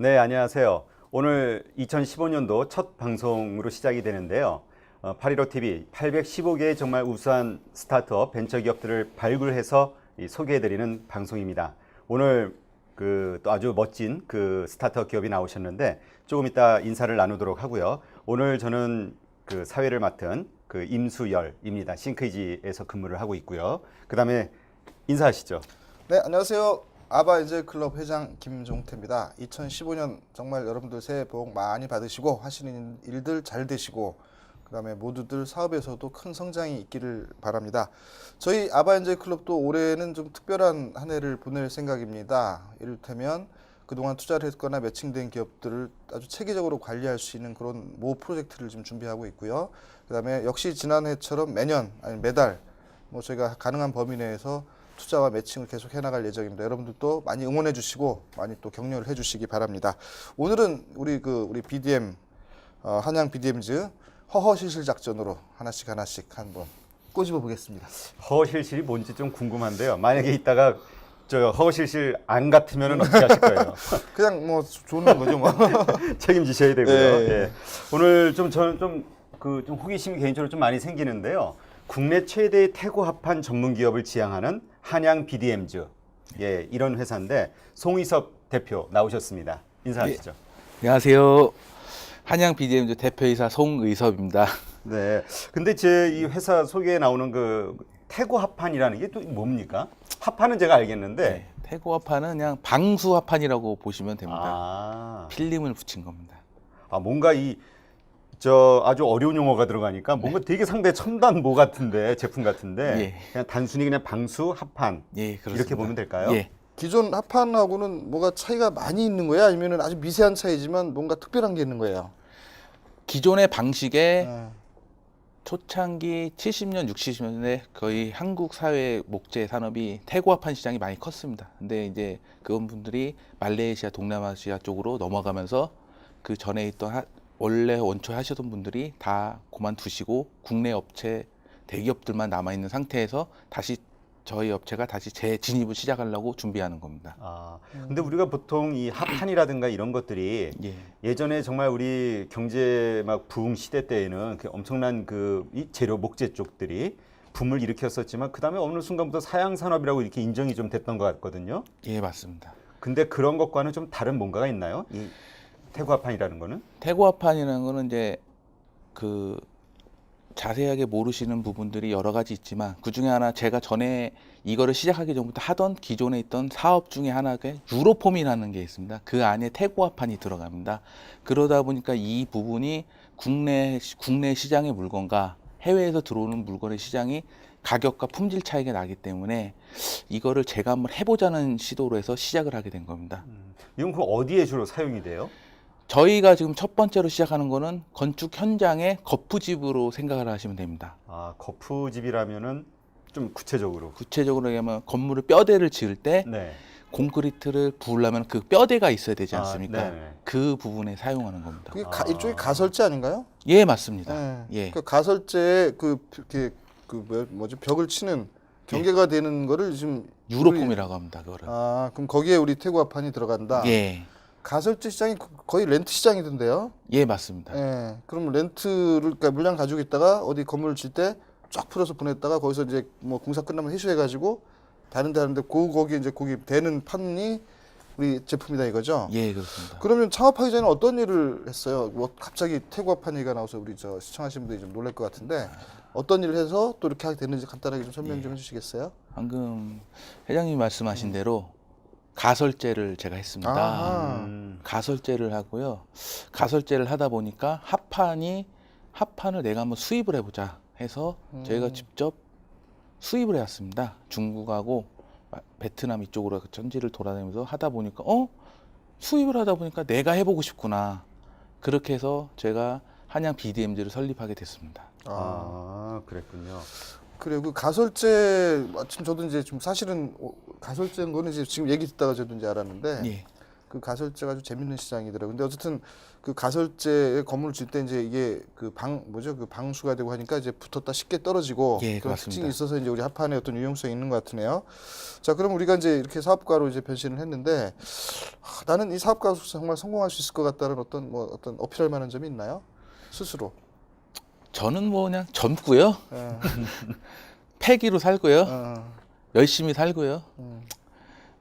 네, 안녕하세요. 오늘 2015년도 첫 방송으로 시작이 되는데요. 815TV 815개의 정말 우수한 스타트업 벤처 기업들을 발굴해서 소개해드리는 방송입니다. 오늘 또 아주 멋진 스타트업 기업이 나오셨는데 조금 이따 인사를 나누도록 하고요. 오늘 저는 사회를 맡은 임수열입니다. 싱크이지에서 근무를 하고 있고요. 그 다음에 인사하시죠. 네, 안녕하세요. 아바이즐클럽 회장 김종태입니다. 2015년 정말 여러분들 새해 복 많이 받으시고 하시는 일들 잘 되시고 그다음에 모두들 사업에서도 큰 성장이 있기를 바랍니다. 저희 아바이즐클럽도 올해는 좀 특별한 한 해를 보낼 생각입니다. 이를테면 그동안 투자를 했거나 매칭된 기업들을 아주 체계적으로 관리할 수 있는 그런 모 프로젝트를 지금 준비하고 있고요. 그다음에 역시 지난해처럼 매년 아니 매달 저희가 가능한 범위 내에서 투자와 매칭을 계속 해나갈 예정입니다. 여러분들도 많이 응원해 주시고 많이 또 격려를 해 주시기 바랍니다. 오늘은 우리 BDM 한양 BDM즈 허허실실 작전으로 하나씩 한번 꼬집어 보겠습니다. 허실실이 뭔지 좀 궁금한데요. 만약에 이따가 저 허실실 안 같으면 어떻게 하실 거예요? 그냥 뭐 좋은 거죠 뭐. 책임지셔야 되고요. 네. 예. 오늘 저는 좀 호기심이 개인적으로 좀 많이 생기는데요. 국내 최대의 태고 합판 전문 기업을 지향하는 한양 BDM즈, 예, 이런 회사인데 송의섭 대표 나오셨습니다. 인사하시죠. 안녕하세요. 한양 BDM즈 대표이사 송의섭입니다. 네. 근데 제 이 회사 소개에 나오는 태고 합판이라는 게 또 뭡니까? 합판은 제가 알겠는데. 네, 태고 합판은 그냥 방수 합판이라고 보시면 됩니다. 아, 필름을 붙인 겁니다. 뭔가 아주 어려운 용어가 들어가니까 뭔가 되게 상당히 첨단 같은데, 제품 같은데, 예. 그냥 단순히 그냥 방수, 합판, 예, 그렇습니다. 이렇게 보면 될까요? 예. 기존 합판하고는 뭐가 차이가 많이 있는 거야? 아니면 아주 미세한 차이지만 뭔가 특별한 게 있는 거예요? 기존의 방식에 네. 초창기 70년, 60년대 거의 한국 사회 목재 산업이 태고 합판 시장이 많이 컸습니다. 근데 이제 그런 분들이 말레이시아, 동남아시아 쪽으로 넘어가면서 그 전에 있던 원래 원초에 하시던 분들이 다 그만두시고 국내 업체 대기업들만 남아 있는 상태에서 다시 저희 업체가 다시 재진입을 시작하려고 준비하는 겁니다. 근데 우리가 보통 이 합판이라든가 이런 것들이 예. 예전에 정말 우리 경제 막 부흥 시대 때에는 엄청난 이 재료 목재 쪽들이 붐을 일으켰었지만 그 다음에 어느 순간부터 사양 산업이라고 이렇게 인정이 좀 됐던 것 같거든요. 예, 맞습니다. 근데 그런 것과는 좀 다른 뭔가가 있나요? 이 태고 합판이라는 거는? 태고 합판이라는 거는 이제 자세하게 모르시는 부분들이 여러 가지 있지만 그 중에 하나 제가 전에 이거를 시작하기 전부터 하던 기존에 있던 사업 중에 하나가 유로폼이라는 게 있습니다. 그 안에 태고 합판이 들어갑니다. 그러다 보니까 이 부분이 국내 시장의 물건과 해외에서 들어오는 물건의 시장이 가격과 품질 차이가 나기 때문에 이거를 제가 한번 해보자는 시도로 해서 시작을 하게 된 겁니다. 이건 어디에 주로 사용이 돼요? 저희가 지금 첫 번째로 시작하는 거는 건축 현장의 거푸집으로 생각을 하시면 됩니다. 거푸집이라면은 좀 구체적으로. 구체적으로 얘기하면 건물을 뼈대를 지을 때 네. 콘크리트를 부으려면 그 뼈대가 있어야 되지 않습니까? 네네. 그 부분에 사용하는 겁니다. 그게 일종의 가설재 아닌가요? 예, 맞습니다. 네. 예. 그 가설재에 벽을 치는 경계가 되는 거를 지금 유로폼이라고 합니다. 그거를. 그럼 거기에 우리 태고 합판이 들어간다. 예. 가설재 시장이 거의 렌트 시장이던데요. 예, 맞습니다. 예. 그럼 렌트를 그러니까 물량 가지고 있다가 어디 건물을 질 때 쫙 풀어서 보냈다가 거기서 이제 뭐 공사 끝나면 회수해 가지고 다른 데 하는데 거기 이제 거기 되는 판이 우리 제품이다 이거죠. 예, 그렇습니다. 그러면 창업하기 전에 어떤 일을 했어요? 뭐 갑자기 태고 합판 얘기가 나와서 우리 시청하시는 분들이 좀 놀랄 것 같은데 어떤 일을 해서 또 이렇게 하게 됐는지 간단하게 좀 설명 좀 해주시겠어요? 방금 회장님이 말씀하신 대로 가설재를 제가 했습니다. 아하. 가설재를 하고요. 가설재를 하다 보니까 합판을 내가 한번 수입을 해보자 해서 저희가 직접 수입을 해왔습니다. 중국하고 베트남 이쪽으로 전지를 돌아다니면서 하다 보니까 수입을 하다 보니까 내가 해보고 싶구나. 그렇게 해서 제가 한양 BDM즈를 설립하게 됐습니다. 그랬군요. 그래 그 가설재 마침 저도 이제 좀 사실은 가설재인 거는 이제 지금 얘기 듣다가 저도 이제 알았는데 예. 그 가설재가 아주 재밌는 시장이더라고요. 근데 어쨌든 그 가설재에 건물을 질 때 이제 이게 그 방수가 되고 하니까 이제 붙었다 쉽게 떨어지고 예, 그런 맞습니다. 특징이 있어서 이제 우리 합판에 어떤 유용성이 있는 것 같으네요. 자, 그럼 우리가 이제 이렇게 사업가로 이제 변신을 했는데 나는 이 사업가로 정말 성공할 수 있을 것 같다는 어떤 어필할 만한 점이 있나요? 스스로. 저는 뭐 그냥 젊고요. 예. 패기로 살고요. 어, 열심히 살고요. 음.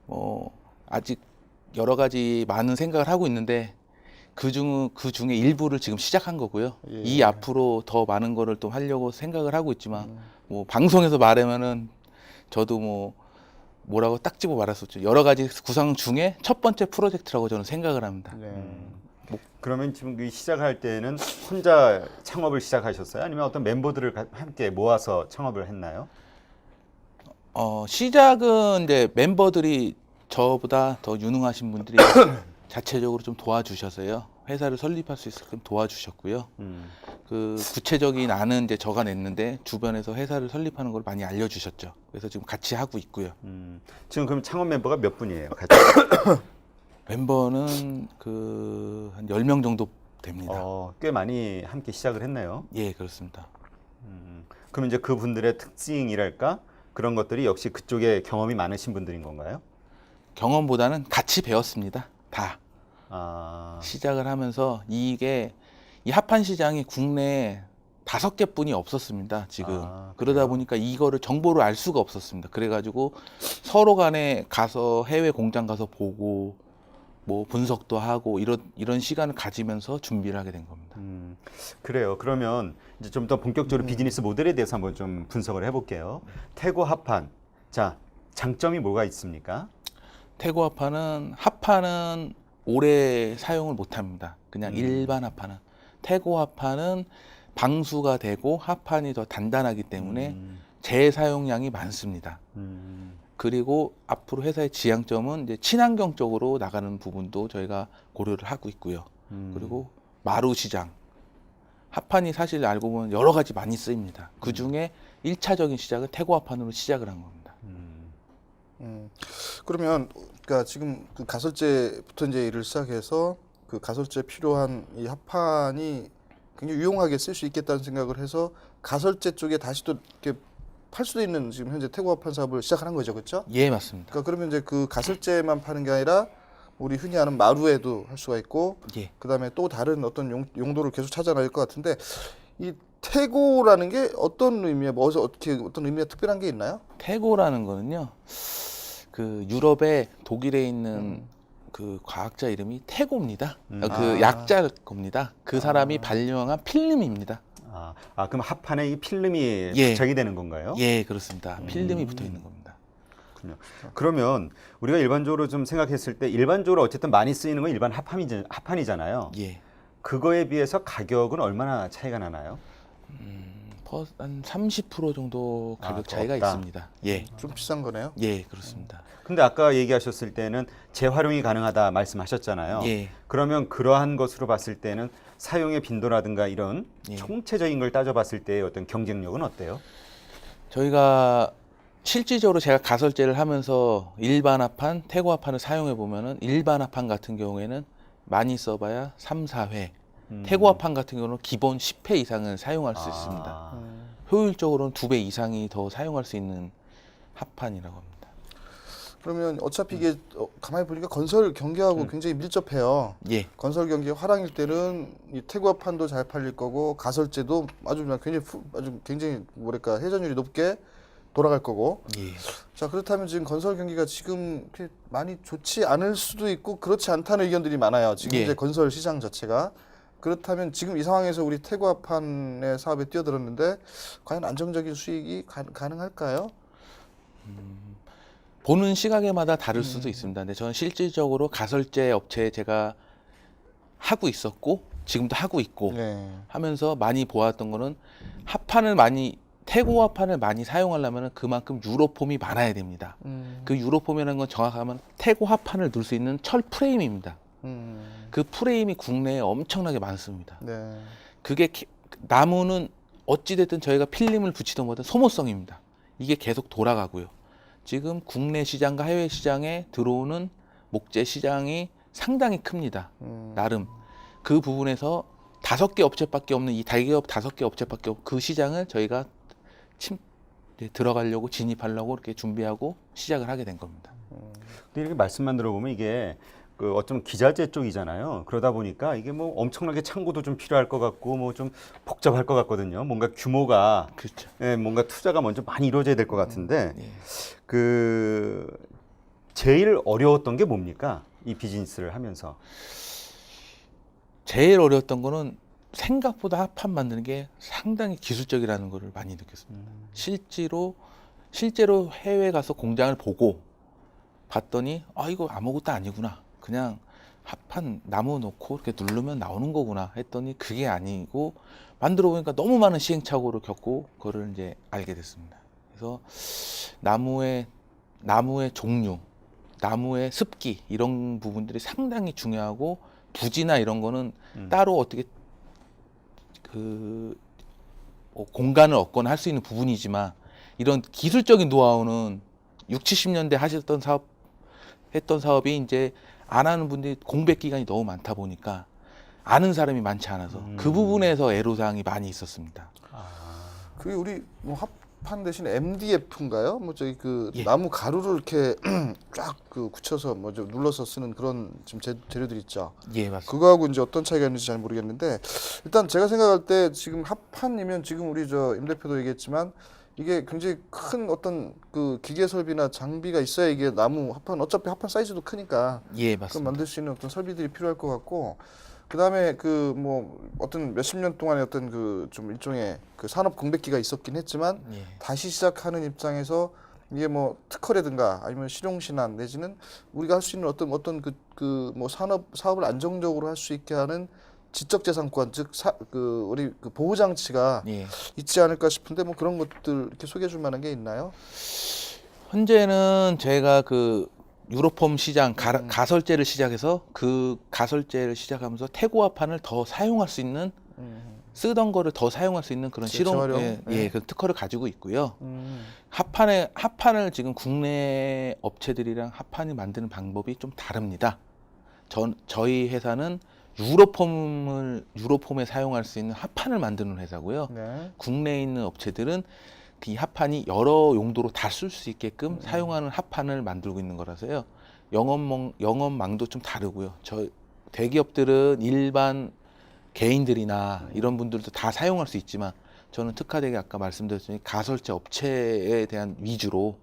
뭐 아직 여러 가지 많은 생각을 하고 있는데 그 중에 일부를 지금 시작한 거고요. 예. 이 앞으로 더 많은 거를 또 하려고 생각을 하고 있지만 뭐 방송에서 말하면은 저도 뭐라고 딱 집어 말할 수 없죠. 여러 가지 구상 중에 첫 번째 프로젝트라고 저는 생각을 합니다. 네. 그러면 지금 그 시작할 때는 혼자 창업을 시작하셨어요? 아니면 어떤 멤버들을 함께 모아서 창업을 했나요? 시작은 이제 멤버들이 저보다 더 유능하신 분들이 자체적으로 좀 도와주셔서요. 회사를 설립할 수 있게끔 도와주셨고요. 그 구체적인 안은 이제 저가 냈는데 주변에서 회사를 설립하는 걸 많이 알려주셨죠. 그래서 지금 같이 하고 있고요. 지금 그럼 창업 멤버가 몇 분이에요? 같이? 멤버는 한 10명 정도 됩니다. 꽤 많이 함께 시작을 했네요. 예, 그렇습니다. 그럼 이제 그분들의 특징이랄까? 그런 것들이 역시 그쪽에 경험이 많으신 분들인 건가요? 경험보다는 같이 배웠습니다. 다. 아, 시작을 하면서 이 합판 시장이 국내에 5개뿐이 없었습니다. 지금. 아, 그러다 그래요? 보니까 이거를 정보를 알 수가 없었습니다. 그래가지고 서로 간에 가서 해외 공장 가서 보고 뭐 분석도 하고 이런 시간을 가지면서 준비를 하게 된 겁니다. 그래요. 그러면 이제 좀 더 본격적으로 비즈니스 모델에 대해서 한번 좀 분석을 해볼게요. 태고 합판. 자, 장점이 뭐가 있습니까? 태고 합판은 오래 사용을 못 합니다. 그냥 일반 합판은. 태고 합판은 방수가 되고 합판이 더 단단하기 때문에 재사용량이 많습니다. 그리고 앞으로 회사의 지향점은 이제 친환경 쪽으로 나가는 부분도 저희가 고려를 하고 있고요. 그리고 마루 시장. 합판이 사실 알고 보면 여러 가지 많이 쓰입니다. 그 중에 1차적인 시작은 태고 합판으로 시작을 한 겁니다. 그러면 그러니까 지금 그 가설재부터 이제 일을 시작해서 그 가설재 필요한 이 합판이 굉장히 유용하게 쓸 수 있겠다는 생각을 해서 가설재 쪽에 다시 또 이렇게 팔 수도 있는 지금 현재 태고 합판 사업을 시작하는 거죠, 그렇죠? 예, 맞습니다. 그러니까 그러면 이제 그 가설재만 파는 게 아니라 우리 흔히 아는 마루에도 할 수가 있고 예. 그다음에 또 다른 어떤 용도를 계속 찾아낼 것 같은데 이 태고라는 게 어떤 의미에 어떤 의미가 특별한 게 있나요? 태고라는 거는요. 그 유럽의 독일에 있는 그 과학자 이름이 태고입니다. 그 약자 겁니다. 그 사람이 발명한 필름입니다. 그럼 합판에 이 필름이 예. 부착이 되는 건가요? 예, 그렇습니다. 필름이 붙어 있는 겁니다. 그렇군요. 그러면 우리가 일반적으로 좀 생각했을 때 일반적으로 어쨌든 많이 쓰이는 건 일반 합판이잖아요. 예. 그거에 비해서 가격은 얼마나 차이가 나나요? 한 30% 정도 가격 더 차이가 없다. 있습니다. 예. 좀 비싼 거네요. 예, 그렇습니다. 근데 아까 얘기하셨을 때는 재활용이 가능하다 말씀하셨잖아요. 예. 그러면 그러한 것으로 봤을 때는 사용의 빈도라든가 이런 예. 총체적인 걸 따져봤을 때 어떤 경쟁력은 어때요? 저희가 실질적으로 제가 가설재를 하면서 일반 합판, 태고 합판을 사용해 보면은 일반 합판 같은 경우에는 많이 써봐야 3, 4회. 태고 합판 같은 경우는 기본 10회 이상은 사용할 수 있습니다. 효율적으로는 2배 이상이 더 사용할 수 있는 합판이라고 합니다. 그러면 어차피 이게 가만히 보니까 건설 경기하고 굉장히 밀접해요. 예. 건설 경기 화랑일 때는 이 태고 합판도 잘 팔릴 거고 가설재도 아주 굉장히 뭐랄까 회전율이 높게 돌아갈 거고. 예. 자, 그렇다면 지금 건설 경기가 지금 그렇게 많이 좋지 않을 수도 있고 그렇지 않다는 의견들이 많아요. 지금 예. 이제 건설 시장 자체가. 그렇다면 지금 이 상황에서 우리 태고 합판의 사업에 뛰어들었는데 과연 안정적인 수익이 가능할까요? 보는 시각에마다 다를 수도 있습니다. 근데 저는 실질적으로 가설재 업체에 제가 하고 있었고 지금도 하고 있고 네. 하면서 많이 보았던 거는 태고 합판을 많이 사용하려면 그만큼 유로폼이 많아야 됩니다. 그 유로폼이라는 건 정확하면 태고 합판을 넣을 수 있는 철 프레임입니다. 그 프레임이 국내에 엄청나게 많습니다. 네. 그게 나무는 어찌됐든 저희가 필름을 붙이던 뭐든 소모성입니다. 이게 계속 돌아가고요. 지금 국내 시장과 해외 시장에 들어오는 목재 시장이 상당히 큽니다. 나름 그 부분에서 5개 업체밖에 없는 이 대기업 5개 업체밖에 없고 그 시장을 저희가 들어가려고 진입하려고 이렇게 준비하고 시작을 하게 된 겁니다. 근데 이렇게 말씀만 들어보면 이게 그 어쩌면 기자재 쪽이잖아요. 그러다 보니까 이게 뭐 엄청나게 창고도 좀 필요할 것 같고 뭐 좀 복잡할 것 같거든요. 뭔가 규모가 그렇죠. 예, 뭔가 투자가 먼저 많이 이루어져야 될 것 같은데 예. 그 제일 어려웠던 게 뭡니까? 이 비즈니스를 하면서. 제일 어려웠던 거는 생각보다 합판 만드는 게 상당히 기술적이라는 거를 많이 느꼈습니다. 실제로 해외 가서 공장을 보고 봤더니 아 이거 아무것도 아니구나. 그냥 합판 나무 놓고 이렇게 누르면 나오는 거구나 했더니 그게 아니고 만들어 보니까 너무 많은 시행착오를 겪고 그거를 이제 알게 됐습니다. 그래서 나무의 종류, 나무의 습기 이런 부분들이 상당히 중요하고 부지나 이런 거는 따로 어떻게 공간을 얻거나 할 수 있는 부분이지만 이런 기술적인 노하우는 6, 70년대 했던 사업이 이제 안 하는 분들이 공백 기간이 너무 많다 보니까 아는 사람이 많지 않아서 그 부분에서 애로사항이 많이 있었습니다. 그게 우리 뭐 합판 대신 MDF인가요? 뭐 저기 그 예. 나무 가루를 이렇게 쫙 그 굳혀서 뭐 좀 눌러서 쓰는 그런 지금 재료들 있죠. 예, 맞습니다. 그거하고 이제 어떤 차이가 있는지 잘 모르겠는데 일단 제가 생각할 때 지금 합판이면 지금 우리 저 임 대표도 얘기했지만 이게 굉장히 큰 어떤 그 기계 설비나 장비가 있어야 이게 나무 합판 어차피 합판 사이즈도 크니까 예, 그럼 맞습니다. 만들 수 있는 어떤 설비들이 필요할 것 같고 그다음에 그 뭐 어떤 몇십 년 동안의 어떤 그 좀 일종의 그 산업 공백기가 있었긴 했지만 예. 다시 시작하는 입장에서 이게 뭐 특허라든가 아니면 실용신안 내지는 우리가 할 수 있는 어떤 그 뭐 사업을 안정적으로 할 수 있게 하는 지적재산권 즉 우리 그 보호 장치가 예. 있지 않을까 싶은데 뭐 그런 것들 이렇게 소개해 줄 만한 게 있나요? 현재는 제가 그 유로폼 시장 가설제를 시작해서 그 가설제를 시작하면서 태고화판을 더 사용할 수 있는 쓰던 거를 더 사용할 수 있는 그런 재활용? 그 특허를 가지고 있고요. 합판을 지금 국내 업체들이랑 합판을 만드는 방법이 좀 다릅니다. 저희 회사는 유로폼에 사용할 수 있는 합판을 만드는 회사고요. 네. 국내에 있는 업체들은 이 합판이 여러 용도로 다 쓸 수 있게끔 사용하는 합판을 만들고 있는 거라서요. 영업망도 좀 다르고요. 대기업들은 일반 개인들이나 이런 분들도 다 사용할 수 있지만 저는 특화되게 아까 말씀드렸더니 가설제 업체에 대한 위주로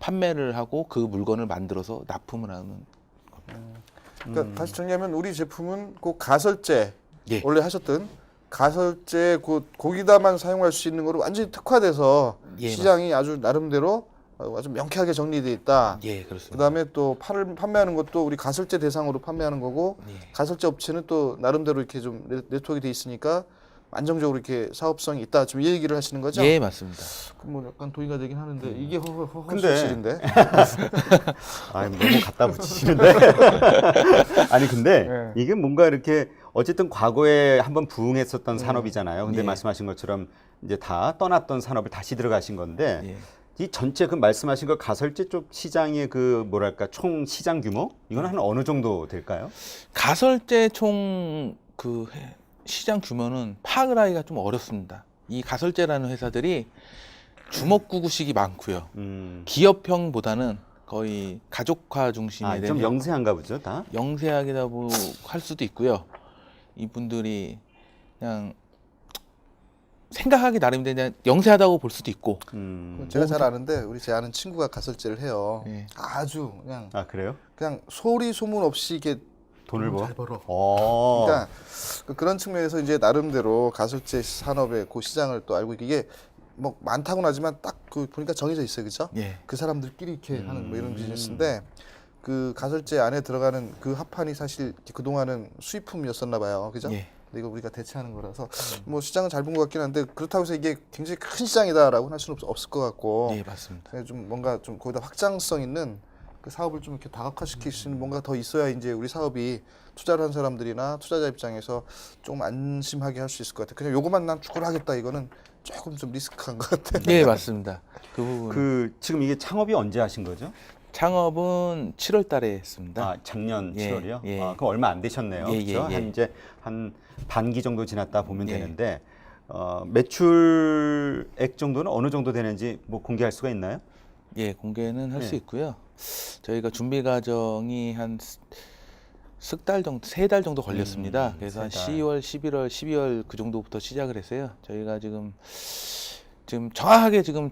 판매를 하고 그 물건을 만들어서 납품을 하는 겁니다. 그러니까 다시 정리하면 우리 제품은 그 가설제 예. 원래 하셨던 가설제 거기다만 사용할 수 있는 거로 완전히 특화돼서 예, 시장이 아주 나름대로 아주 명쾌하게 정리돼 있다. 예, 그렇습니다. 그다음에 또 판매하는 것도 우리 가설제 대상으로 판매하는 거고 예. 가설제 업체는 또 나름대로 이렇게 좀 네트워크가 돼 있으니까 안정적으로 이렇게 사업성이 있다. 지금 이 얘기를 하시는 거죠? 예, 맞습니다. 그럼 뭐 약간 동의가 되긴 하는데 이게 근데- 허실인데. 아, 너무 갖다 붙이시는데. 아니 근데 네. 이게 뭔가 이렇게 어쨌든 과거에 한번 부흥했었던 산업이잖아요. 근데 예. 말씀하신 것처럼 이제 다 떠났던 산업을 다시 들어가신 건데 예. 이 전체 그 말씀하신 거 가설제 쪽 시장의 그 뭐랄까 총 시장 규모 이건 한 어느 정도 될까요? 가설제 총 그 시장 규모는 파악하기가 좀 어렵습니다. 이 가설제라는 회사들이 주먹구구식이 많고요. 기업형보다는 거의 가족화 중심에 좀 영세한가 보죠, 다. 영세하게도 할 수도 있고요. 이분들이 그냥 생각하기 나름인데 그냥 영세하다고 볼 수도 있고. 제가 잘 아는데 우리 제 아는 친구가 가설제를 해요. 예. 아주 그냥 아 그래요? 소리 소문 없이 이게 돈을 잘 벌어. 어. 그러니까 그런 측면에서 이제 나름대로 가설제 산업의 그 시장을 또 알고 이게 뭐 많다고는 하지만 딱 그 보니까 정해져 있어요, 그죠? 예. 그 사람들끼리 이렇게 하는 뭐 이런 비즈니스인데 그 가설제 안에 들어가는 그 합판이 사실 그 동안은 수입품이었었나 봐요, 그죠? 예. 근데 이거 우리가 대체하는 거라서 뭐 시장은 잘 본 것 같긴 한데 그렇다고 해서 이게 굉장히 큰 시장이다라고 할 수는 없을 것 같고 예, 맞습니다. 그냥 좀 뭔가 좀 거기다 확장성 있는 그 사업을 좀 이렇게 다각화시킬 수 있는 뭔가 더 있어야 이제 우리 사업이 투자를 한 사람들이나 투자자 입장에서 좀 안심하게 할 수 있을 것 같아요. 그냥 요거만 난 축구를 하겠다 이거는 조금 좀 리스크한 것 같아요. 예, 맞습니다. 그 부분 그 지금 이게 창업이 언제 하신 거죠? 창업은 7월 달에 했습니다. 아, 작년 예, 7월이요? 예. 아, 그럼 얼마 안 되셨네요. 예, 그렇죠? 예, 예. 한 이제 한 반기 정도 지났다 보면 예. 되는데 매출액 정도는 어느 정도 되는지 뭐 공개할 수가 있나요? 예, 공개는 할 수 예. 있고요. 저희가 준비 과정이 한 석 달 정도, 3달 정도 걸렸습니다. 그래서 한 3 달. 10월, 11월, 12월 그 정도부터 시작을 했어요. 저희가 지금 정확하게 지금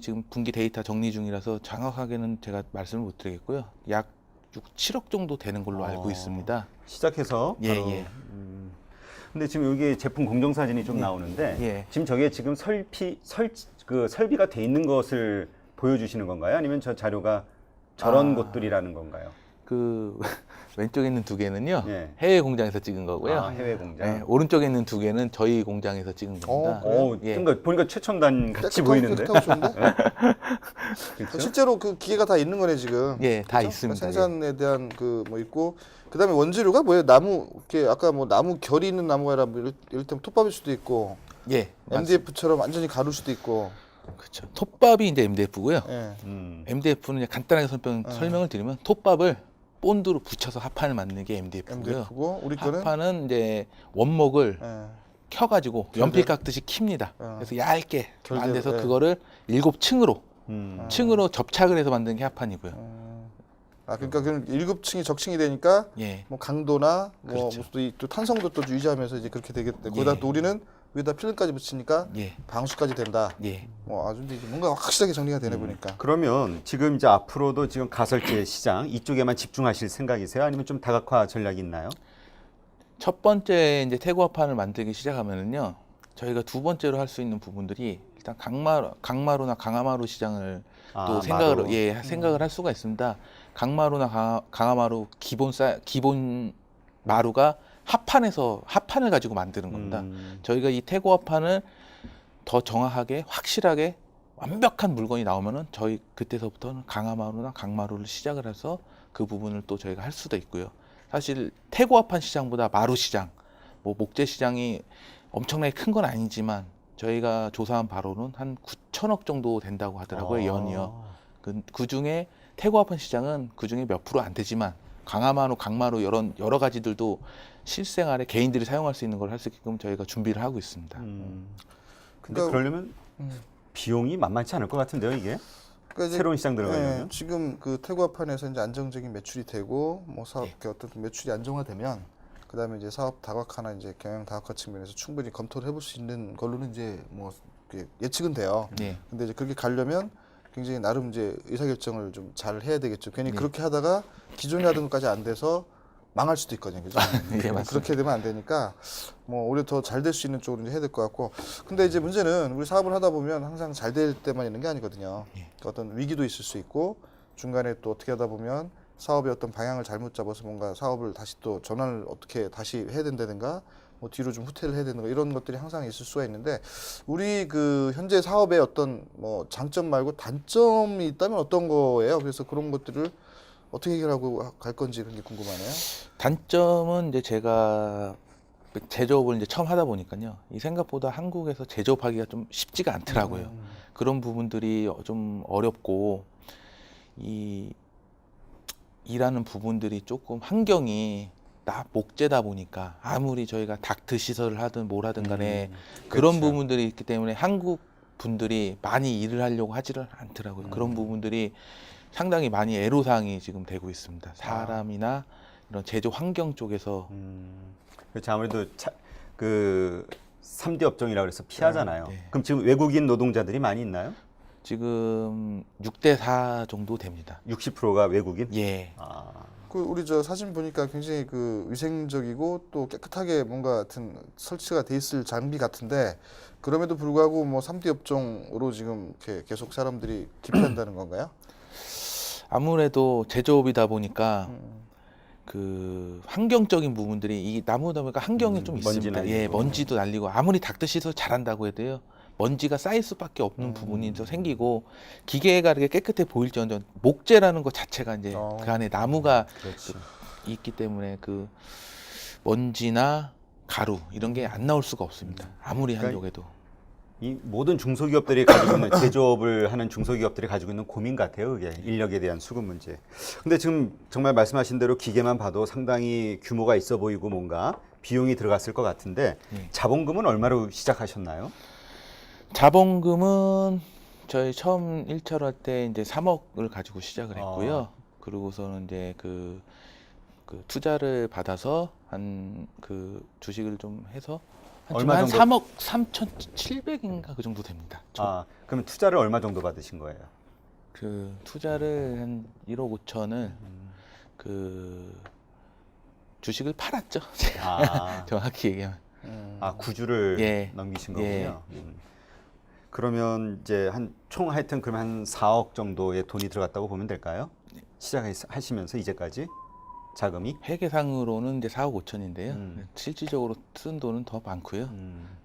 지금 분기 데이터 정리 중이라서 정확하게는 제가 말씀을 못 드리겠고요. 약 7억 정도 되는 걸로 알고 있습니다. 시작해서 예, 바로, 예. 근데 지금 여기 제품 공정 사진이 좀 예. 나오는데 예. 지금 저게 지금 설비가 돼 있는 것을 보여주시는 건가요? 아니면 저 자료가 저런 곳들이라는 건가요? 그 왼쪽에 있는 2개는요. 예. 해외 공장에서 찍은 거고요. 아, 해외 공장. 네, 오른쪽에 있는 2개는 저희 공장에서 찍은 겁니다. 그래요? 예. 보니까 최첨단 같이 깨끗하고 보이는데. 깨끗하고 좋은데? 그렇죠? 실제로 그 기계가 다 있는 거네 지금. 예, 다 그죠? 있습니다. 생산에 대한 그 뭐 있고 그다음에 원재료가 뭐예요? 나무 이렇게 아까 뭐 나무 결이 있는 나무가 아니라 뭐 이를테면 톱밥일 수도 있고 예, MDF처럼 완전히 가를 수도 있고. 그렇죠. 톱밥이 이제 MDF고요. 예. MDF는 간단하게 설명을 드리면 톱밥을 본드로 붙여서 합판을 만드는 게 MDF고요. MDF고 우리 거는 합판은 이제 원목을 예. 켜가지고 연필 깎듯이 킵니다. 그래서 얇게 결대로, 만들어서 예. 그거를 7층으로 음. 층으로 접착을 해서 만든 게 합판이고요. 아 그러니까 그럼 1급층이 적층이 되니까 예, 뭐 강도나 뭐 그렇죠. 또 탄성도 또 유지하면서 이제 그렇게 되겠다. 거기다 또 우리는 위에다 필름까지 붙이니까 예, 방수까지 된다. 예. 뭐 아주 이제 뭔가 확실하게 정리가 되네 보니까. 그러면 지금 이제 앞으로도 지금 가설제 시장 이쪽에만 집중하실 생각이세요? 아니면 좀 다각화 전략이 있나요? 첫 번째 이제 태고합판을 만들기 시작하면은요, 저희가 두 번째로 할 수 있는 부분들이 일단 강마루나 강화마루 시장을 또 마루. 생각을 할 수가 있습니다. 강마루나 강화마루 기본 마루가 합판을 가지고 만드는 겁니다. 저희가 이 태고합판을 더 정확하게 확실하게 완벽한 물건이 나오면은 저희 그때서부터는 강화마루나 강마루를 시작을 해서 그 부분을 또 저희가 할 수도 있고요. 사실 태고합판 시장보다 마루 시장, 뭐 목재 시장이 엄청나게 큰 건 아니지만 저희가 조사한 바로는 한 9천억 정도 된다고 하더라고요. 연이요. 그 중에 태고합판 시장은 그 중에 몇 프로 안 되지만 강화마루, 강마루 여러 가지들도 실생활에 개인들이 사용할 수 있는 걸 할 수 있게끔 저희가 준비를 하고 있습니다. 근데 그러니까- 그러려면 비용이 만만치 않을 것 같은데요, 이게? 그러니까 이제 새로운 시장 들어가려면? 지금 그 태고합판에서 이제 안정적인 매출이 되고 뭐 사업 예. 그 어떤 매출이 안정화되면 그다음에 이제 사업 다각화나 이제 경영 다각화 측면에서 충분히 검토를 해볼 수 있는 걸로는 이제 뭐 이렇게 예측은 돼요. 네. 근데 이제 그렇게 가려면 굉장히 나름 이제 의사결정을 좀 잘 해야 되겠죠. 괜히 네. 그렇게 하다가 기존에 하던 것까지 안 돼서 망할 수도 있거든요. 그죠? 예, 맞습니다. 그렇게 되면 안 되니까 뭐 오히려 더 잘 될 수 있는 쪽으로 이제 해야 될 것 같고. 근데 이제 문제는 우리 사업을 하다 보면 항상 잘 될 때만 있는 게 아니거든요. 예. 그러니까 어떤 위기도 있을 수 있고 중간에 또 어떻게 하다 보면 사업의 어떤 방향을 잘못 잡아서 뭔가 사업을 다시 또 전환을 어떻게 다시 해야 된다든가 뭐 뒤로 좀 후퇴를 해야 되는 거 이런 것들이 항상 있을 수가 있는데 우리 그 현재 사업의 어떤 뭐 장점 말고 단점이 있다면 어떤 거예요? 그래서 그런 것들을 어떻게 해결하고 갈 건지 그런 게 궁금하네요. 단점은 이제 제가 제조업을 이제 처음 하다 보니까요. 이 생각보다 한국에서 제조업하기가 좀 쉽지가 않더라고요. 그런 부분들이 좀 어렵고 이 일하는 부분들이 조금 환경이 목재다 보니까 아무리 저희가 닥트 시설을 하든 뭘 하든 간에 그런 그렇죠. 부분들이 있기 때문에 한국 분들이 많이 일을 하려고 하지를 않더라고요. 그런 부분들이 상당히 많이 애로사항이 지금 되고 있습니다. 사람이나 이런 제조 환경 쪽에서 그렇죠. 아무래도 그 3대 업종이라고 해서 피하잖아요. 네. 그럼 지금 외국인 노동자들이 많이 있나요? 지금 6대4 정도 됩니다. 60%가 외국인? 예. 그 우리 저 사진 보니까 굉장히 그 위생적이고 또 깨끗하게 뭔가 같은 설치가 돼 있을 장비 같은데 그럼에도 불구하고 뭐 3대 업종으로 지금 이렇게 계속 사람들이 기피한다는 건가요? 아무래도 제조업이다 보니까 그 환경적인 부분들이 이 나무다 보니까 환경이 좀 먼지 있습니다. 날리고. 예, 먼지도 날리고 아무리 닥터 시설 잘한다고 해도요. 먼지가 쌓일 수밖에 없는 부분이 또 생기고 기계가 이렇게 깨끗해 보일지언정 목재라는 것 자체가 이제 그 안에 나무가 그렇지. 있기 때문에 그 먼지나 가루 이런 게 안 나올 수가 없습니다. 아무리 그러니까 하려고 해도. 이 모든 중소기업들이 가지고 있는 제조업을 하는 중소기업들이 가지고 있는 고민 같아요. 그게 인력에 대한 수급 문제. 근데 지금 정말 말씀하신 대로 기계만 봐도 상당히 규모가 있어 보이고 뭔가 비용이 들어갔을 것 같은데 자본금은 얼마로 시작하셨나요? 자본금은 저희 처음 1차로 할 때 이제 3억을 가지고 시작을 했고요. 그러고서는 이제 그 투자를 받아서 한 그 주식을 좀 해서 얼마 한 정도? 3억 3,700인가 그 정도 됩니다. 그러면 투자를 얼마 정도 받으신 거예요? 그 투자를 한 1억 5천을 그 주식을 팔았죠. 제가 정확히 얘기하면. 구주를 예. 넘기신 예. 거군요. 그러면 이제 총 하여튼 그러면 한 4억 정도의 돈이 들어갔다고 보면 될까요? 시작하시면서 이제까지 자금이? 회계상으로는 이제 4억 5천인데요. 실질적으로 쓴 돈은 더 많고요.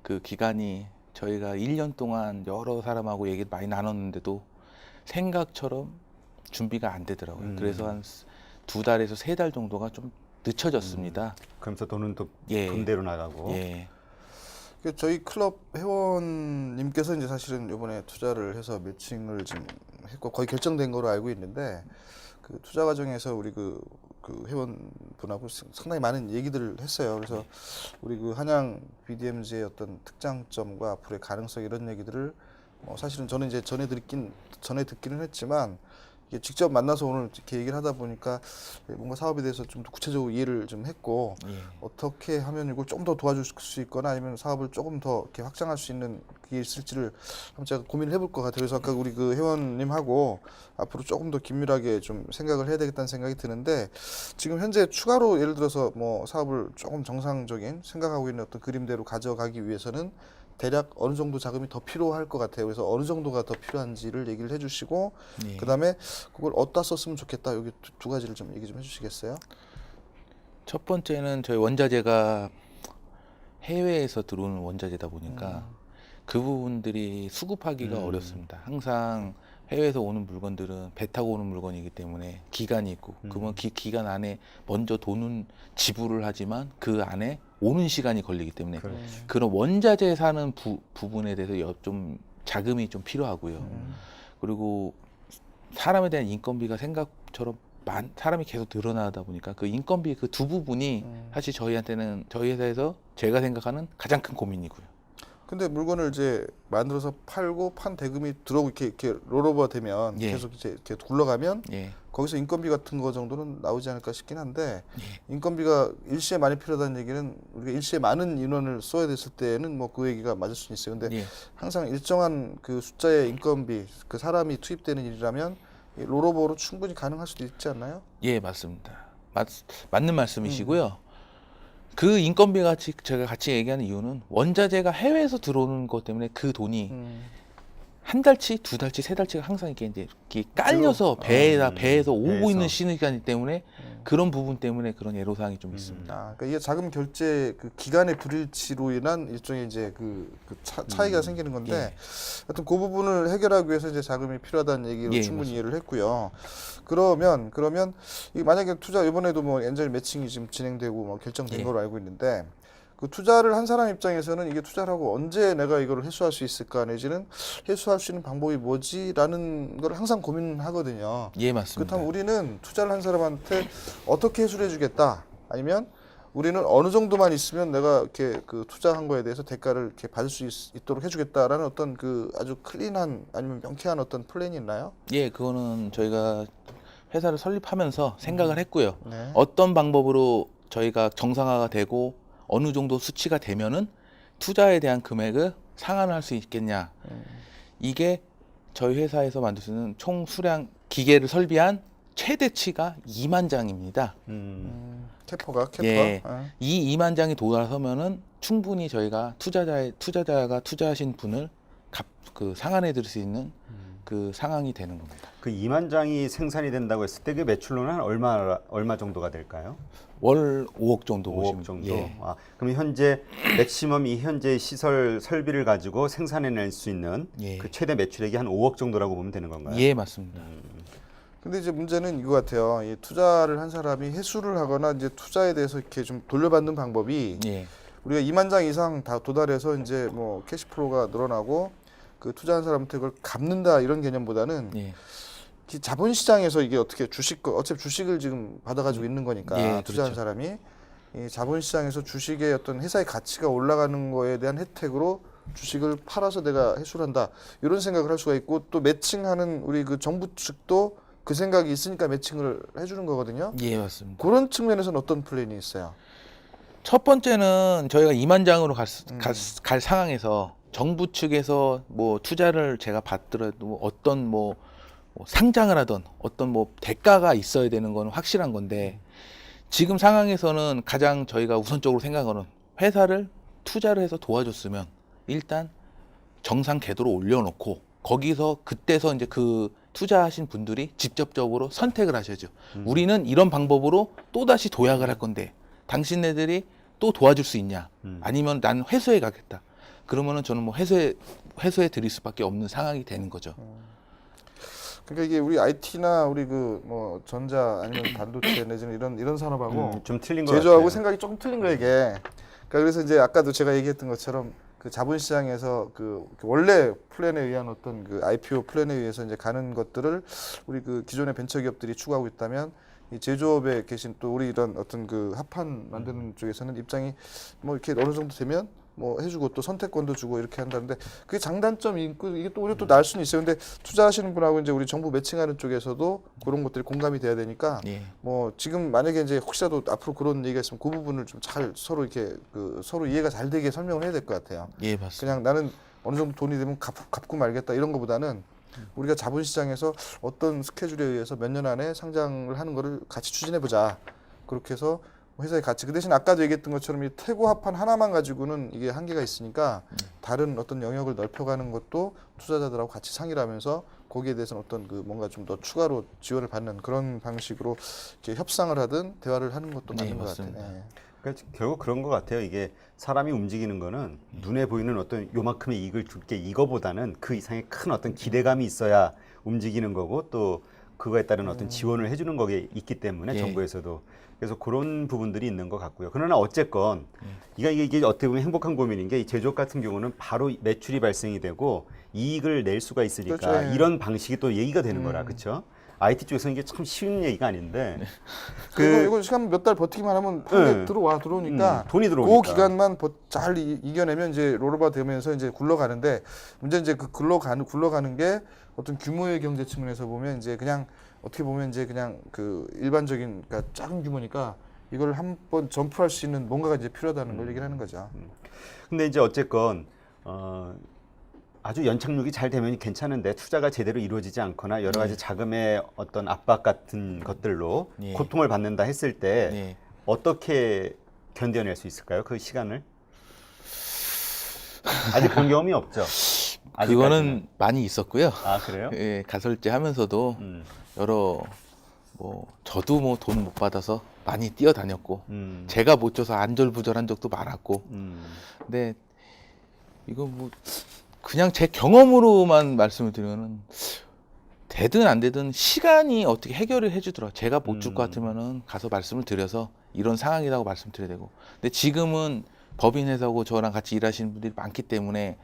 그 기간이 저희가 1년 동안 여러 사람하고 얘기를 많이 나눴는데도 생각처럼 준비가 안 되더라고요. 그래서 한 2달에서 3달 정도가 좀 늦춰졌습니다. 그러면서 돈은 또 예. 금대로 나가고. 예. 저희 클럽 회원님께서 이제 사실은 이번에 투자를 해서 매칭을 지금 했고 거의 결정된 거로 알고 있는데 그 투자 과정에서 우리 그 회원분하고 상당히 많은 얘기들을 했어요. 그래서 우리 그 한양 BDMG의 어떤 특장점과 앞으로의 가능성 이런 얘기들을 사실은 저는 이제 전에 듣기는 했지만 이게 직접 만나서 오늘 이렇게 얘기를 하다 보니까 뭔가 사업에 대해서 좀 더 구체적으로 이해를 좀 했고 어떻게 하면 이걸 좀 더 도와줄 수 있거나 아니면 사업을 조금 더 이렇게 확장할 수 있는 그게 있을지를 한번 제가 고민을 해볼 것 같아요. 그래서 아까 우리 그 회원님하고 앞으로 조금 더 긴밀하게 좀 생각을 해야 되겠다는 생각이 드는데 지금 현재 추가로 예를 들어서 뭐 사업을 조금 정상적인 생각하고 있는 어떤 그림대로 가져가기 위해서는 대략 어느 정도 자금이 더 필요할 것 같아요. 그래서 어느 정도가 더 필요한지를 얘기를 해주시고 그다음에 그걸 어디다 썼으면 좋겠다. 여기 두 가지를 좀 얘기 좀 해주시겠어요? 첫 번째는 저희 원자재가 해외에서 들어오는 원자재다 보니까 그 부분들이 수급하기가 어렵습니다. 항상 해외에서 오는 물건들은 배 타고 오는 물건이기 때문에 기간이 있고 그러면 기간 안에 먼저 돈은 지불을 하지만 그 안에 오는 시간이 걸리기 때문에 그런 원자재 사는 부분에 대해서 좀 자금이 좀 필요하고요. 그리고 사람에 대한 인건비가 생각처럼 사람이 계속 늘어나다 보니까 그 인건비 그 두 부분이 사실 저희한테는 저희 회사에서 제가 생각하는 가장 큰 고민이고요. 근데 물건을 이제 만들어서 팔고 판 대금이 들어오고 이렇게 롤오버 되면 계속 이제 이렇게 굴러가면 거기서 인건비 같은 거 정도는 나오지 않을까 싶긴 한데 인건비가 일시에 많이 필요하다는 얘기는 우리가 일시에 많은 인원을 써야 됐을 때는 뭐 그 얘기가 맞을 수는 있어요. 근데 항상 일정한 그 숫자의 인건비 그 사람이 투입되는 일이라면 롤오버로 충분히 가능할 수도 있지 않나요? 예, 맞습니다. 맞는 말씀이시고요. 그 인건비 같이 제가 같이 얘기하는 이유는 원자재가 해외에서 들어오는 것 때문에 그 돈이 한 달치, 2달치, 3달치가 항상 이렇게 깔려서 배에서 오고 있는 시간이기 때문에 그런 부분 때문에 그런 애로사항이 좀 있습니다. 그러니까 이게 자금 결제 그 기간의 불일치로 인한 일종의 이제 차이가 생기는 건데 하여튼 그 부분을 해결하기 위해서 이제 자금이 필요하다는 얘기로 충분히 이해를 했고요. 그러면 이 만약에 투자 이번에도 뭐 엔젤 매칭이 지금 진행되고 뭐 결정된 걸로 알고 있는데 그 투자를 한 사람 입장에서는 이게 투자를 하고 언제 내가 이걸 회수할 수 있을까 내지는 회수할 수 있는 방법이 뭐지라는 걸 항상 고민하거든요. 예, 맞습니다. 그렇다면 우리는 투자를 한 사람한테 어떻게 회수를 해주겠다 아니면 우리는 어느 정도만 있으면 내가 이렇게 그 투자한 거에 대해서 대가를 이렇게 받을 수 있도록 해주겠다라는 어떤 그 아주 클린한 아니면 명쾌한 어떤 플랜이 있나요? 예, 그거는 저희가 회사를 설립하면서 생각을 했고요. 어떤 방법으로 저희가 정상화가 되고 어느 정도 수치가 되면은 투자에 대한 금액을 상환을 할 수 있겠냐. 이게 저희 회사에서 만들 수 있는 총 수량 기계를 설비한 최대치가 2만 장입니다. 캐퍼가. 이 2만 장이 돌아서면은 충분히 저희가 투자자가 투자하신 분을 상환해 드릴 수 있는 그 상황이 되는 겁니다. 그 2만 장이 생산이 된다고 했을 때 그 매출로는 한 얼마 정도가 될까요? 월 5억 정도 5억 정도. 예. 그럼 현재 맥시멈 이 현재 시설 설비를 가지고 생산해낼 수 있는 그 최대 매출액이 한 5억 정도라고 보면 되는 건가요? 예, 맞습니다. 근데 이제 문제는 이거 같아요. 이 투자를 한 사람이 회수를 하거나 이제 투자에 대해서 이렇게 좀 돌려받는 방법이 우리가 2만 장 이상 다 도달해서 이제 뭐 캐시플로우가 늘어나고 그 투자한 사람한테 그걸 갚는다 이런 개념보다는 예. 이 자본시장에서 이게 어떻게 어차피 주식을 지금 받아가지고 있는 거니까 예, 투자한 그렇죠. 사람이 이 자본시장에서 주식의 어떤 회사의 가치가 올라가는 거에 대한 혜택으로 주식을 팔아서 내가 회수를 한다 이런 생각을 할 수가 있고 또 매칭하는 우리 그 정부 측도 그 생각이 있으니까 매칭을 해주는 거거든요. 예, 맞습니다. 그런 측면에서는 어떤 플랜이 있어요? 첫 번째는 저희가 2만 장으로 갈 상황에서 정부 측에서 뭐 투자를 제가 받더라도 어떤 뭐 상장을 하던 어떤 뭐 대가가 있어야 되는 건 확실한 건데 지금 상황에서는 가장 저희가 우선적으로 생각하는 회사를 투자를 해서 도와줬으면 일단 정상 궤도로 올려놓고 거기서 그때서 이제 그 투자하신 분들이 직접적으로 선택을 하셔야죠. 우리는 이런 방법으로 또다시 도약을 할 건데 당신네들이 또 도와줄 수 있냐? 아니면 난 회수해 가겠다. 그러면은 저는 뭐 회수해 드릴 수밖에 없는 상황이 되는 거죠. 그러니까 이게 우리 IT나 우리 그 뭐 전자 아니면 반도체 내지는 이런 산업하고 좀 틀린 것 제조하고 같아요. 생각이 조금 틀린 거 이게. 그러니까 그래서 이제 아까도 제가 얘기했던 것처럼 그 자본시장에서 그 원래 플랜에 의한 어떤 그 IPO 플랜에 의해서 이제 가는 것들을 우리 그 기존의 벤처 기업들이 추구하고 있다면 이 제조업에 계신 또 우리 이런 어떤 그 합판 만드는 쪽에서는 입장이 뭐 이렇게 어느 정도 되면 뭐 해주고 또 선택권도 주고 이렇게 한다는데 그게 장단점이 있고 이게 또 오히려 또 날 수는 있어요. 근데 투자하시는 분하고 이제 우리 정부 매칭하는 쪽에서도 그런 것들이 공감이 돼야 되니까 예. 뭐 지금 만약에 이제 혹시라도 앞으로 그런 얘기가 있으면 그 부분을 좀 잘 서로 이렇게 그 서로 이해가 잘 되게 설명을 해야 될 것 같아요. 예, 맞습니다. 그냥 나는 어느 정도 돈이 되면 갚고 말겠다 이런 거보다는 우리가 자본시장에서 어떤 스케줄에 의해서 몇 년 안에 상장을 하는 거를 같이 추진해 보자. 그렇게 해서 회사의 가치. 그 대신 아까도 얘기했던 것처럼 이 태고 합판 하나만 가지고는 이게 한계가 있으니까 다른 어떤 영역을 넓혀가는 것도 투자자들하고 같이 상의를 하면서 거기에 대해서는 어떤 그 뭔가 좀 더 추가로 지원을 받는 그런 방식으로 이렇게 협상을 하든 대화를 하는 것도 네, 맞는 것 맞습니다. 같아요. 예. 그러니까 결국 그런 것 같아요. 이게 사람이 움직이는 거는 눈에 보이는 어떤 요만큼의 이익을 줄게 이거보다는 그 이상의 큰 어떤 기대감이 있어야 움직이는 거고 또 그거에 따른 어떤 지원을 해주는 거게 있기 때문에 예. 정부에서도 그래서 그런 부분들이 있는 것 같고요. 그러나 어쨌건 이게 어떻게 보면 행복한 고민인 게 이 제조업 같은 경우는 바로 매출이 발생이 되고 이익을 낼 수가 있으니까 그렇죠. 예. 이런 방식이 또 얘기가 되는 거라 그렇죠. IT 쪽에서는 이게 참 쉬운 얘기가 아닌데 이거 시간 몇 달 버티기만 하면 판매 들어오니까 돈이 들어오니까. 그 기간만 잘 이겨내면 이제 롤오버 되면서 이제 굴러가는데 문제 이제 그 굴러가는 게 어떤 규모의 경제 측면에서 보면 이제 그냥 어떻게 보면 이제 그냥 그 일반적인 그러니까 작은 규모니까 이걸 한번 점프할 수 있는 뭔가가 이제 필요하다는 걸 얘기를 하는 거죠. 근데 이제 어쨌건 아주 연착륙이 잘 되면 괜찮은데 투자가 제대로 이루어지지 않거나 여러 가지 자금의 어떤 압박 같은 것들로 예. 고통을 받는다 했을 때 네. 어떻게 견뎌낼 수 있을까요? 그 시간을? 아직 그런 경험이 없죠. 아직까지는. 그거는 많이 있었고요. 아 그래요? 예, 가설제 하면서도 여러 뭐 저도 뭐 돈 못 받아서 많이 뛰어다녔고 제가 못 줘서 안절부절한 적도 많았고 근데 이거 뭐 그냥 제 경험으로만 말씀을 드리면은 되든 안 되든 시간이 어떻게 해결을 해주더라. 제가 못 줄 것 같으면은 가서 말씀을 드려서 이런 상황이라고 말씀드려야 되고. 근데 지금은 법인 회사고 저랑 같이 일하시는 분들이 많기 때문에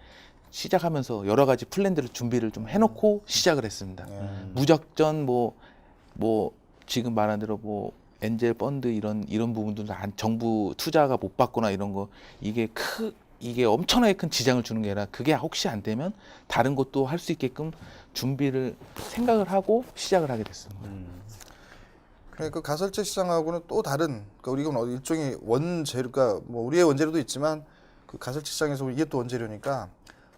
시작하면서 여러 가지 플랜들을 준비를 좀 해놓고 시작을 했습니다. 무작정 뭐 지금 말한 대로 뭐 엔젤 펀드 이런 부분들도 정부 투자가 못 받거나 이런 거 이게 엄청나게 큰 지장을 주는 게 아니라 그게 혹시 안 되면 다른 것도 할 수 있게끔 준비를 생각을 하고 시작을 하게 됐습니다. 그러니까 그 가설제 시장하고는 또 다른 그러니까 우리가 일종의 원재료가 뭐 우리의 원재료도 있지만 그 가설제 시장에서 이게 또 원재료니까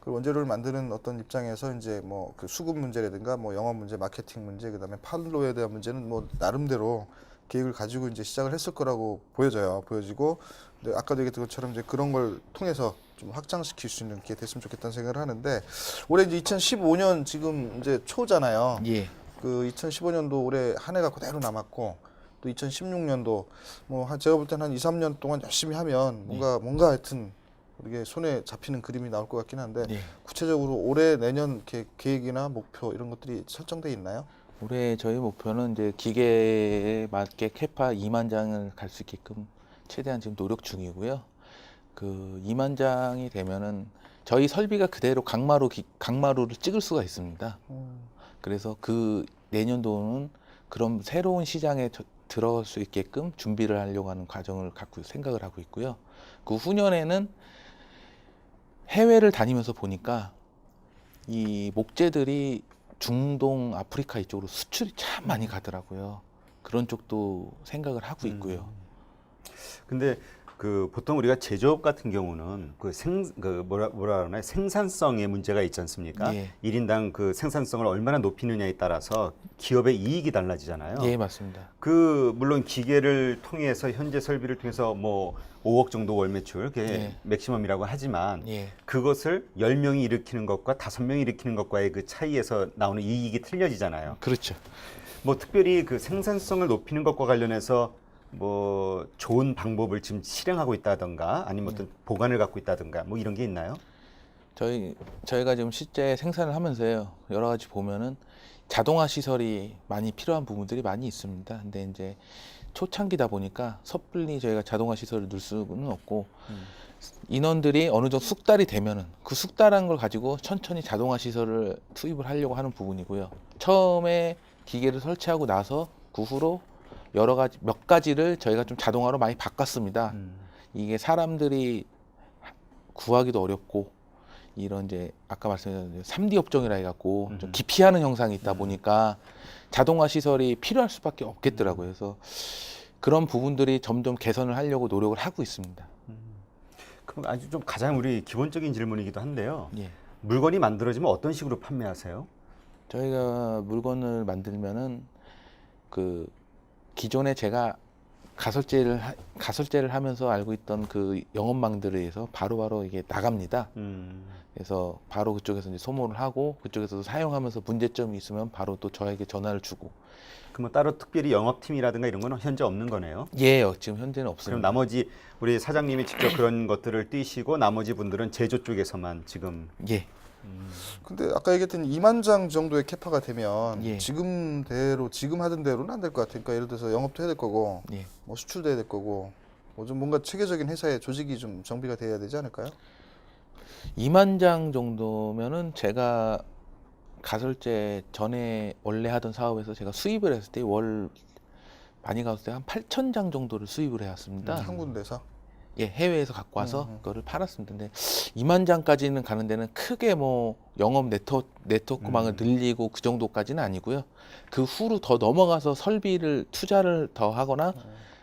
그 원재료를 만드는 어떤 입장에서 이제 뭐 그 수급 문제라든가 뭐 영업 문제, 마케팅 문제, 그다음에 판로에 대한 문제는 뭐 나름대로 계획을 가지고 이제 시작을 했을 거라고 보여지고 근데 아까도 얘기했던 것처럼 이제 그런 걸 통해서 좀 확장시킬 수 있는 게 됐으면 좋겠다는 생각을 하는데 올해 이제 2015년 지금 이제 초잖아요. 예. 그 2015년도 올해 한 해가 그대로 남았고 또 2016년도 뭐 제가 볼 때는 한 2, 3년 동안 열심히 하면 뭔가 하여튼 이게 손에 잡히는 그림이 나올 것 같긴 한데 예. 구체적으로 올해 내년 계획이나 목표 이런 것들이 설정돼 있나요? 올해 저희 목표는 이제 기계에 맞게 캐파 2만 장을 갈 수 있게끔 최대한 지금 노력 중이고요. 그 2만 장이 되면은 저희 설비가 그대로 강마루를 찍을 수가 있습니다. 그래서 그 내년도는 그런 새로운 시장에 들어갈 수 있게끔 준비를 하려고 하는 과정을 갖고 생각을 하고 있고요. 그 후년에는 해외를 다니면서 보니까 이 목재들이 중동, 아프리카 이쪽으로 수출이 참 많이 가더라고요. 그런 쪽도 생각을 하고 있고요. 근데 그 보통 우리가 제조업 같은 경우는 그 뭐라 그러나요? 생산성에 문제가 있지 않습니까? 예. 1인당 그 생산성을 얼마나 높이느냐에 따라서 기업의 이익이 달라지잖아요. 예, 맞습니다. 그 물론 기계를 통해서 현재 설비를 통해서 뭐 5억 정도 월 매출 그게 예. 맥시멈이라고 하지만 예. 그것을 10명이 일으키는 것과 5명이 일으키는 것과의 그 차이에서 나오는 이익이 틀려지잖아요. 그렇죠. 뭐 특별히 그 생산성을 높이는 것과 관련해서 뭐 좋은 방법을 지금 실행하고 있다던가 아니면 어떤 보관을 갖고 있다던가 뭐 이런 게 있나요? 저희가 지금 실제 생산을 하면서요. 여러 가지 보면은 자동화 시설이 많이 필요한 부분들이 많이 있습니다. 근데 이제 초창기다 보니까 섣불리 저희가 자동화 시설을 넣을 수는 없고 인원들이 어느 정도 숙달이 되면은 그 숙달한 걸 가지고 천천히 자동화 시설을 투입을 하려고 하는 부분이고요. 처음에 기계를 설치하고 나서 그 후로 여러 가지 몇 가지를 저희가 좀 자동화로 많이 바꿨습니다. 이게 사람들이 구하기도 어렵고 이런 이제 아까 말씀드린 3D 업종이라 해갖고 좀 기피하는 형상이 있다 보니까 자동화 시설이 필요할 수밖에 없겠더라고요. 그래서 그런 부분들이 점점 개선을 하려고 노력을 하고 있습니다. 그럼 아주 좀 가장 우리 기본적인 질문이기도 한데요. 예. 물건이 만들어지면 어떤 식으로 판매하세요? 저희가 물건을 만들면은 그 기존에 제가 가설제를 하면서 알고 있던 그 영업망들에 의해서 바로바로 이게 나갑니다. 그래서 바로 그쪽에서 이제 소모를 하고 그쪽에서도 사용하면서 문제점이 있으면 바로 또 저에게 전화를 주고. 그럼 따로 특별히 영업팀이라든가 이런 건 현재 없는 거네요. 예, 지금 현재는 그럼 없습니다. 나머지 우리 사장님이 직접 그런 것들을 뛰시고 나머지 분들은 제조 쪽에서만 지금 예, 근데 아까 얘기했던 2만 장 정도의 캐파가 되면 예. 지금 하던 대로는 안 될 것 같으니까 예를 들어서 영업도 해야 될 거고 예. 뭐 수출도 해야 될 거고 뭐 좀 뭔가 체계적인 회사의 조직이 좀 정비가 돼야 되지 않을까요? 2만 장 정도면은 제가 가설제 전에 원래 하던 사업에서 제가 수입을 했을 때 월 많이 갔을 때 한 8천 장 정도를 수입을 해왔습니다. 한 군데서. 예, 해외에서 갖고 와서 그거를 팔았습니다. 근데 2만 장까지는 가는 데는 크게 뭐 영업 네트워크망을 늘리고 그 정도까지는 아니고요. 그 후로 더 넘어가서 설비를 투자를 더 하거나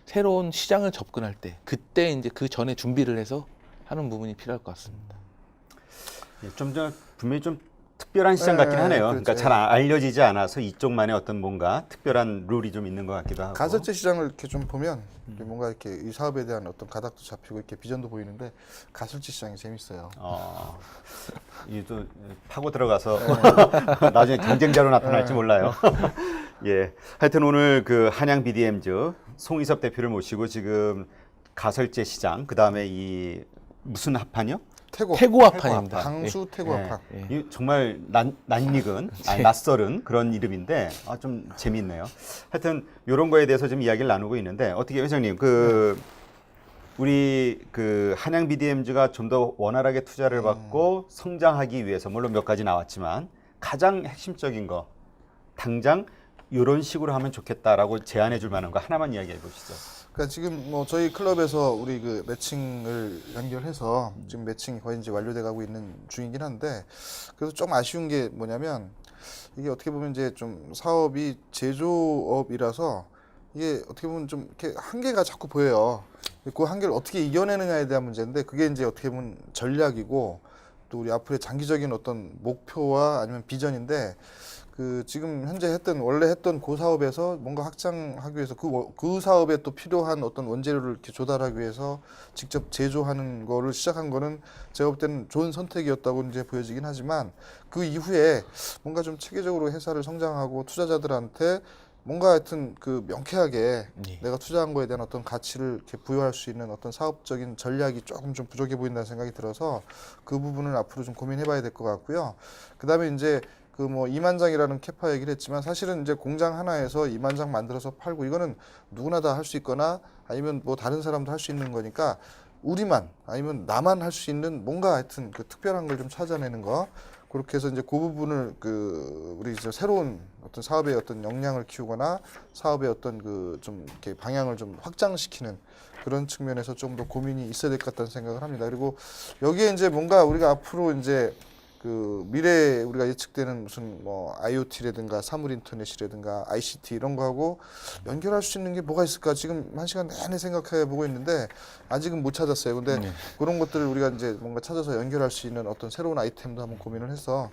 새로운 시장을 접근할 때 그때 이제 그 전에 준비를 해서 하는 부분이 필요할 것 같습니다. 예, 좀 전 분명히 좀 특별한 시장 네, 같긴 하네요. 그렇죠. 그러니까 잘 알려지지 않아서 이쪽만의 어떤 뭔가 특별한 룰이 좀 있는 것 같기도 하고. 가설제 시장을 이렇게 좀 보면 이렇게 뭔가 이렇게 이 사업에 대한 어떤 가닥도 잡히고 이렇게 비전도 보이는데 가설제 시장이 재밌어요. 이게 또 파고 들어가서 나중에 경쟁자로 나타날지 몰라요. 예, 하여튼 오늘 그 한양 BDM즈 송이섭 대표를 모시고 지금 가설제 시장, 그 다음에 이 무슨 합판이요? 태고합판입니다. 강수 태고합판. 예. 이 정말 낯익은, 낯설은 그런 이름인데 좀 재미있네요. 하여튼 이런 거에 대해서 좀 이야기를 나누고 있는데 어떻게 회장님 우리 그 한양 BDM즈가 좀 더 원활하게 투자를 받고 성장하기 위해서 물론 몇 가지 나왔지만 가장 핵심적인 거 당장 이런 식으로 하면 좋겠다라고 제안해 줄 만한 거 하나만 이야기해 보시죠. 그러니까 지금 뭐 저희 클럽에서 우리 그 매칭을 연결해서 지금 매칭이 거의 이제 완료돼 가고 있는 중이긴 한데 그래서 좀 아쉬운 게 뭐냐면 이게 어떻게 보면 이제 좀 사업이 제조업이라서 이게 어떻게 보면 좀 이렇게 한계가 자꾸 보여요. 그 한계를 어떻게 이겨내느냐에 대한 문제인데 그게 이제 어떻게 보면 전략이고 또 우리 앞으로의 장기적인 어떤 목표와 아니면 비전인데 그 지금 현재 원래 했던 그 사업에서 뭔가 확장하기 위해서 그 사업에 또 필요한 어떤 원재료를 이렇게 조달하기 위해서 직접 제조하는 거를 시작한 거는 제가 볼 때는 좋은 선택이었다고 이제 보여지긴 하지만 그 이후에 뭔가 좀 체계적으로 회사를 성장하고 투자자들한테 뭔가 하여튼 그 명쾌하게 예. 내가 투자한 거에 대한 어떤 가치를 이렇게 부여할 수 있는 어떤 사업적인 전략이 조금 좀 부족해 보인다는 생각이 들어서 그 부분을 앞으로 좀 고민해봐야 될 것 같고요. 그다음에 이제 그 뭐 2만 장이라는 캐파 얘기를 했지만 사실은 이제 공장 하나에서 2만 장 만들어서 팔고 이거는 누구나 다 할 수 있거나 아니면 뭐 다른 사람도 할 수 있는 거니까 우리만 아니면 나만 할 수 있는 뭔가 하여튼 그 특별한 걸 좀 찾아내는 거 그렇게 해서 이제 그 부분을 그 우리 이제 새로운 어떤 사업의 어떤 역량을 키우거나 사업의 어떤 그 좀 이렇게 방향을 좀 확장시키는 그런 측면에서 좀 더 고민이 있어야 될 것 같다는 생각을 합니다. 그리고 여기에 이제 뭔가 우리가 앞으로 이제 그 미래에 우리가 예측되는 무슨 뭐 IoT라든가 사물 인터넷이라든가 ICT 이런 거하고 연결할 수 있는 게 뭐가 있을까 지금 한 시간 내내 생각해 보고 있는데 아직은 못 찾았어요. 근데 그런 것들을 우리가 이제 뭔가 찾아서 연결할 수 있는 어떤 새로운 아이템도 한번 고민을 해서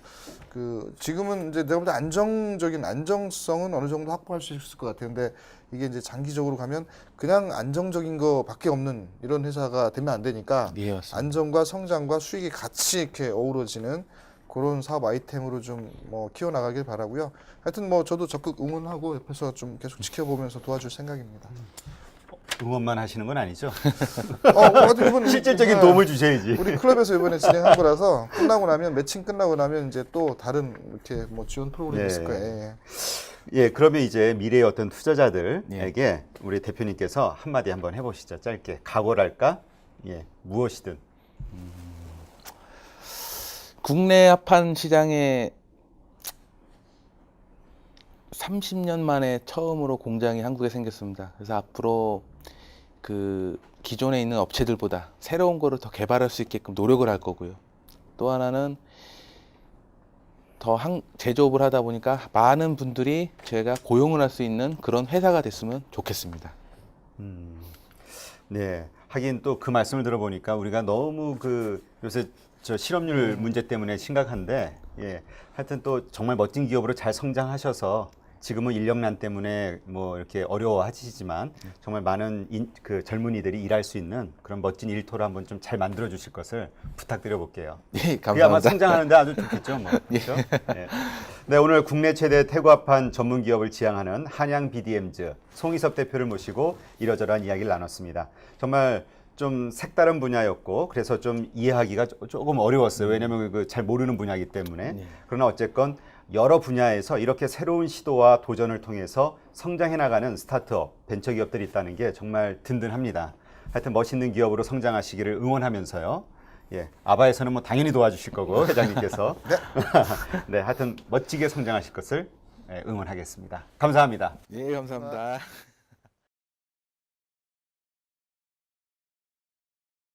그 지금은 이제 내가 볼 때 안정적인 안정성은 어느 정도 확보할 수 있을 것 같아요. 근데 이게 이제 장기적으로 가면 그냥 안정적인 거밖에 없는 이런 회사가 되면 안 되니까 예, 맞습니다. 안정과 성장과 수익이 같이 이렇게 어우러지는 그런 사업 아이템으로 좀 뭐 키워나가길 바라고요. 하여튼 뭐 저도 적극 응원하고 옆에서 좀 계속 지켜보면서 도와줄 생각입니다. 응원만 하시는 건 아니죠? 하여튼 이번 실질적인 도움을 주셔야지. 우리 클럽에서 이번에 진행한 거라서 끝나고 나면 매칭 끝나고 나면 이제 또 다른 이렇게 뭐 지원 프로그램이 있을 거예요. 예. 예, 그러면 이제 미래의 어떤 투자자들에게 우리 대표님께서 한마디 한번 해보시죠. 짧게 각오랄까? 예, 무엇이든. 국내 합판 시장에 30년 만에 처음으로 공장이 한국에 생겼습니다. 그래서 앞으로 그 기존에 있는 업체들보다 새로운 거를 더 개발할 수 있게끔 노력을 할 거고요. 또 하나는 더 제조업을 하다 보니까 많은 분들이 제가 고용을 할 수 있는 그런 회사가 됐으면 좋겠습니다. 네, 하긴 또 그 말씀을 들어보니까 우리가 너무 그 요새 저 실업률 문제 때문에 심각한데, 예, 하여튼 또 정말 멋진 기업으로 잘 성장하셔서 지금은 인력난 때문에 뭐 이렇게 어려워하시지만 정말 많은 그 젊은이들이 일할 수 있는 그런 멋진 일터를 한번 좀 잘 만들어 주실 것을 부탁드려 볼게요. 예, 그게 아마 감사합니다. 성장하는데 아주 좋겠죠, 뭐. 그렇죠? 네. 네, 오늘 국내 최대 태구합판 전문 기업을 지향하는 한양 BDM즈 송희섭 대표를 모시고 이러저러한 이야기를 나눴습니다. 정말 좀 색다른 분야였고 그래서 좀 이해하기가 조금 어려웠어요. 왜냐하면 그 잘 모르는 분야이기 때문에. 그러나 어쨌건 여러 분야에서 이렇게 새로운 시도와 도전을 통해서 성장해 나가는 스타트업, 벤처기업들이 있다는 게 정말 든든합니다. 하여튼 멋있는 기업으로 성장하시기를 응원하면서요. 예, 아바에서는 뭐 당연히 도와주실 거고 회장님께서 네, 하여튼 멋지게 성장하실 것을 응원하겠습니다. 감사합니다. 예, 감사합니다.